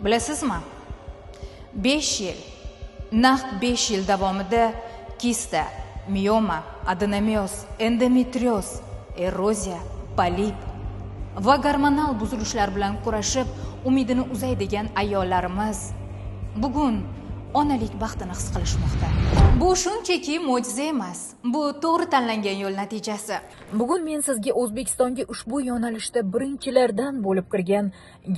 Bilasizmi? 5 yil, naq 5 yil davomida kista, mioma, adenomyoz, endometrioz, eroziya, polip va gormonal buzilishlar bilan kurashib, umidini uzaydigan ayollarimiz bugun onalik baxtini his qilishmoqda. Bu shunchaki mo'jiza emas, bu to'g'ri tanlangan yo'l natijasi. Bugun men sizga O'zbekistonga ushbu yo'nalishda birinchilardan bo'lib kirgan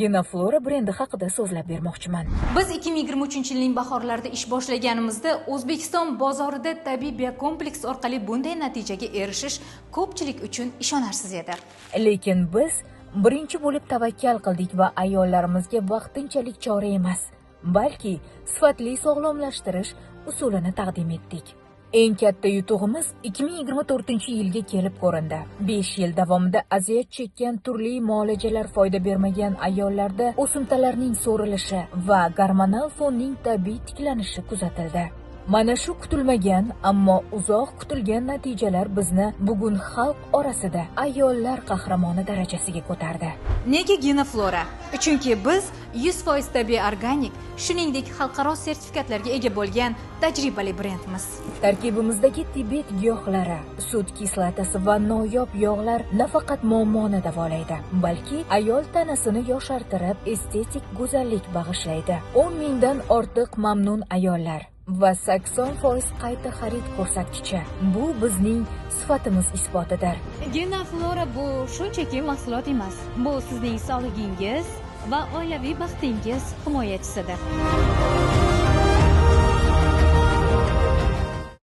Genaflora brendi haqida so'zlab bermoqchiman. Biz 2023-yilning bahorlarida ish boshlaganimizda O'zbekiston bozorida tabiiy biokompleks orqali bunday natijaga erishish ko'pchilik uchun ishonarsiz edi. Lekin biz birinchi bo'lib tavakkal qildik va ayollarimizga vaqtinchalik chora emas, balki sifatli sog'lomlashtirish usulini taqdim etdik. Eng katta yutug'imiz 2024-yilga kelib ko'rindi. 5 yil davomida aziyat chekkan turli muolajalar foyda bermagan ayollarda o'simtalarning so'rilishi va gormonal fonning tabiiy tiklanishi kuzatildi. Mana shu kutilmagan, ammo uzoq kutilgan natijalar bizni bugun xalq orasida ayollar qahramoni darajasiga ko'tardi. Nega Genaflora? Chunki biz 100% tabiiy organik, shuningdek xalqaro sertifikatlarga ega bo'lgan tajribali brendmiz. Tarkibimizdagi Tibet giyohlari, sut kislotasi va noyob yog'lar nafaqat muammoni davolaydi, balki ayol tanasini yoshartirib, estetik go'zallik bag'ishlaydi. 10 mingdan ortiq mamnun ayollar va 80% qayta xarid ko'rsatkichi. Bu bizning sifatimiz isbotidir. Genaflora bu shunchaki mahsulot emas. Bu sizning sog'ligingiz va oilaviy baxtingiz himoyachisidir.